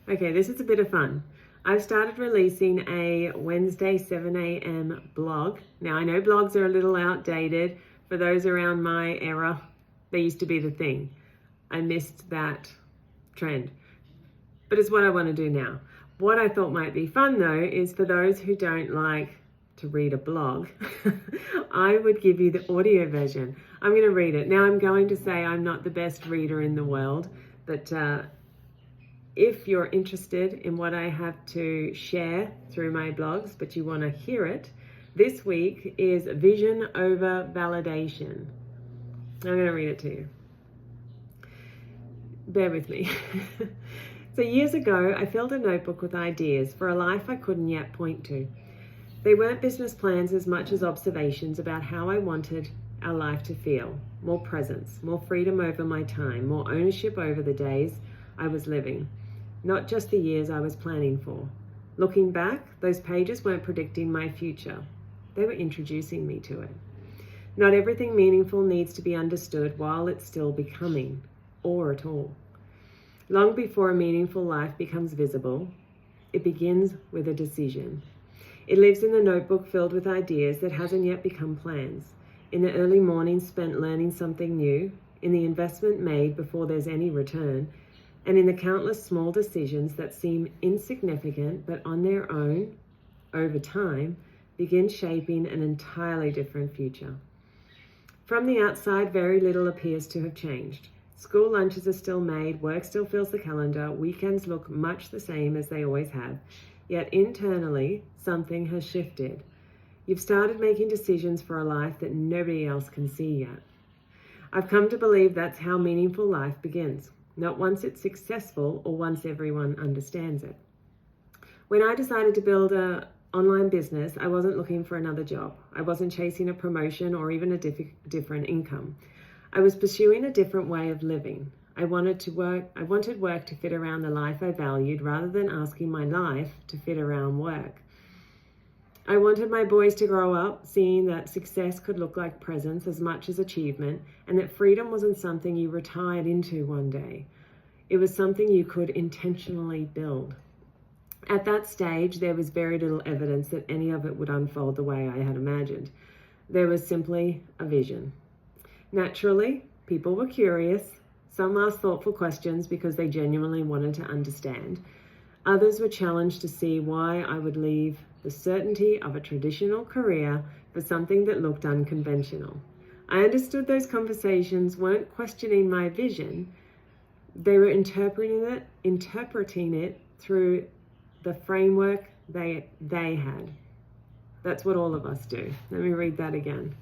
Okay, this is a bit of fun. I've started releasing a Wednesday 7 a.m. blog. Now, I know blogs are a little outdated. For those around my era, they used to be the thing. I missed that trend. But it's what I want to do now. What I thought might be fun though is for those who don't like to read a blog, I would give you the audio version. I'm going to read it. Now, I'm going to say I'm not the best reader in the world, but if you're interested in what I have to share through my blogs, but you want to hear it, this week is vision over validation. I'm going to read it to you. Bear with me. So years ago, I filled a notebook with ideas for a life I couldn't yet point to. They weren't business plans as much as observations about how I wanted our life to feel. More presence, more freedom over my time, more ownership over the days I was living. Not just the years I was planning for. Looking back, those pages weren't predicting my future. They were introducing me to it. Not everything meaningful needs to be understood while it's still becoming, or at all. Long before a meaningful life becomes visible, it begins with a decision. It lives in the notebook filled with ideas that hasn't yet become plans, in the early mornings spent learning something new, in the investment made before there's any return, and in the countless small decisions that seem insignificant but on their own, over time, begin shaping an entirely different future. From the outside, very little appears to have changed. School lunches are still made, work still fills the calendar, weekends look much the same as they always have. Yet internally, something has shifted. You've started making decisions for a life that nobody else can see yet. I've come to believe that's how meaningful life begins, not once it's successful or once everyone understands it. When I decided to build an online business, I wasn't looking for another job. I wasn't chasing a promotion or even a different income. I was pursuing a different way of living. I wanted work to fit around the life I valued rather than asking my life to fit around work. I wanted my boys to grow up seeing that success could look like presence as much as achievement, and that freedom wasn't something you retired into one day. It was something you could intentionally build. At that stage, there was very little evidence that any of it would unfold the way I had imagined. There was simply a vision. Naturally, people were curious. Some asked thoughtful questions because they genuinely wanted to understand. Others were challenged to see why I would leave the certainty of a traditional career for something that looked unconventional. I understood those conversations weren't questioning my vision. They were interpreting it through the framework they had. That's what all of us do. Let me read that again.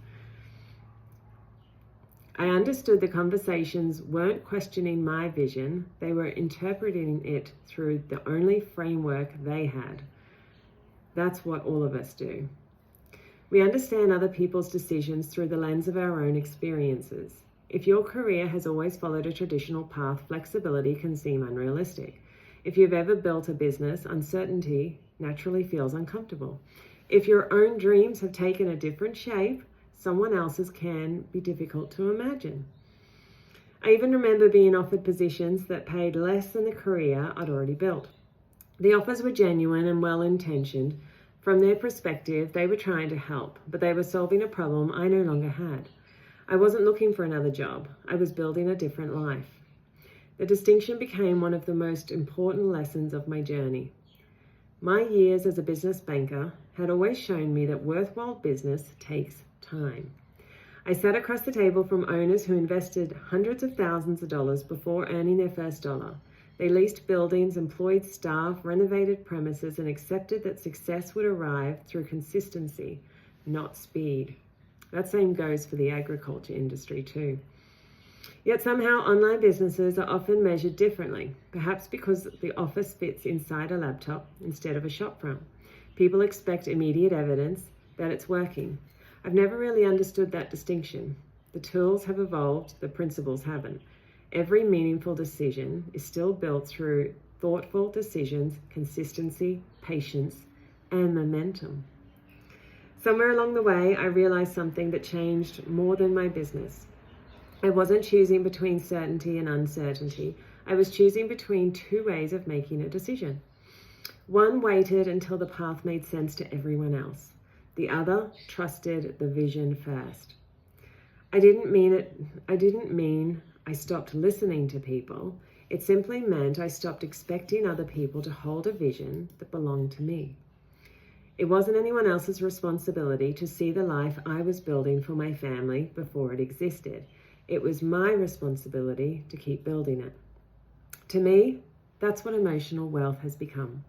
I understood the conversations weren't questioning my vision. They were interpreting it through the only framework they had. That's what all of us do. We understand other people's decisions through the lens of our own experiences. If your career has always followed a traditional path, flexibility can seem unrealistic. If you've ever built a business, uncertainty naturally feels uncomfortable. If your own dreams have taken a different shape, someone else's can be difficult to imagine. I even remember being offered positions that paid less than the career I'd already built. The offers were genuine and well-intentioned. From their perspective, they were trying to help, but they were solving a problem I no longer had. I wasn't looking for another job. I was building a different life. The distinction became one of the most important lessons of my journey. My years as a business banker had always shown me that worthwhile business takes time. I sat across the table from owners who invested hundreds of thousands of dollars before earning their first dollar. They leased buildings, employed staff, renovated premises, and accepted that success would arrive through consistency, not speed. That same goes for the agriculture industry too. Yet somehow online businesses are often measured differently, perhaps because the office fits inside a laptop instead of a shop front. People expect immediate evidence that it's working. I've never really understood that distinction. The tools have evolved, the principles haven't. Every meaningful decision is still built through thoughtful decisions, consistency, patience, and momentum. Somewhere along the way, I realized something that changed more than my business. I wasn't choosing between certainty and uncertainty. I was choosing between two ways of making a decision. One waited until the path made sense to everyone else. The other trusted the vision first. I didn't mean I stopped listening to people. It simply meant I stopped expecting other people to hold a vision that belonged to me. It wasn't anyone else's responsibility to see the life I was building for my family before it existed. It was my responsibility to keep building it. To me, that's what emotional wealth has become.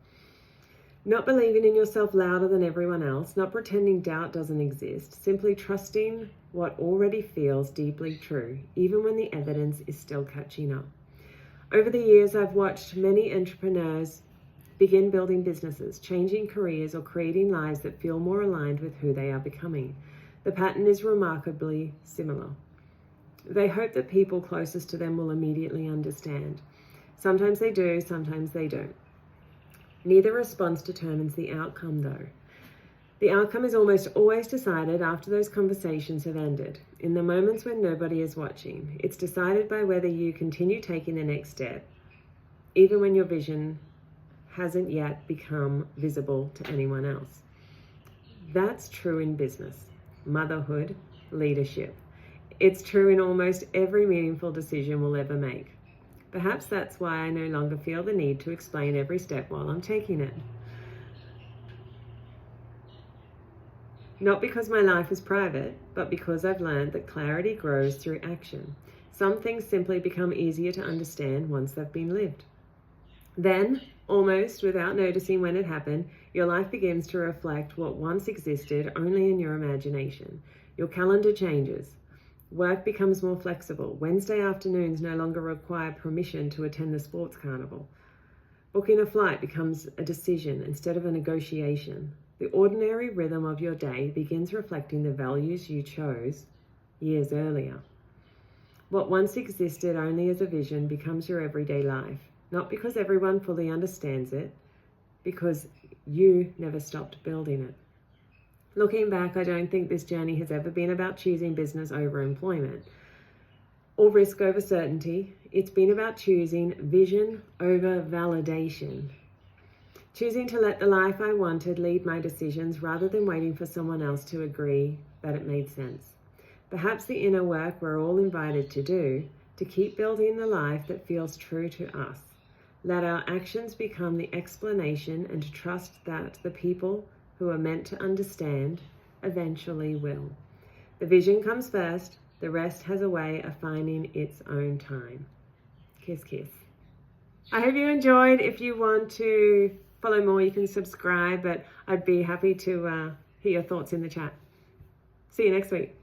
Not believing in yourself louder than everyone else, not pretending doubt doesn't exist, simply trusting what already feels deeply true, even when the evidence is still catching up. Over the years, I've watched many entrepreneurs begin building businesses, changing careers, or creating lives that feel more aligned with who they are becoming. The pattern is remarkably similar. They hope that people closest to them will immediately understand. Sometimes they do, sometimes they don't. Neither response determines the outcome, though. The outcome is almost always decided after those conversations have ended, in the moments when nobody is watching. It's decided by whether you continue taking the next step, even when your vision hasn't yet become visible to anyone else. That's true in business, motherhood, leadership. It's true in almost every meaningful decision we'll ever make. Perhaps that's why I no longer feel the need to explain every step while I'm taking it. Not because my life is private, but because I've learned that clarity grows through action. Some things simply become easier to understand once they've been lived. Then, almost without noticing when it happened, your life begins to reflect what once existed only in your imagination. Your calendar changes. Work becomes more flexible. Wednesday afternoons no longer require permission to attend the sports carnival. Booking a flight becomes a decision instead of a negotiation. The ordinary rhythm of your day begins reflecting the values you chose years earlier. What once existed only as a vision becomes your everyday life, not because everyone fully understands it, because you never stopped building it. Looking back, I don't think this journey has ever been about choosing business over employment or risk over certainty. It's been about choosing vision over validation. Choosing to let the life I wanted lead my decisions rather than waiting for someone else to agree that it made sense. Perhaps the inner work we're all invited to do, to keep building the life that feels true to us. Let our actions become the explanation and to trust that the people who are meant to understand eventually will. The vision comes first, the rest has a way of finding its own time. Kiss, kiss. I hope you enjoyed. If you want to follow more, you can subscribe, but I'd be happy to hear your thoughts in the chat. See you next week.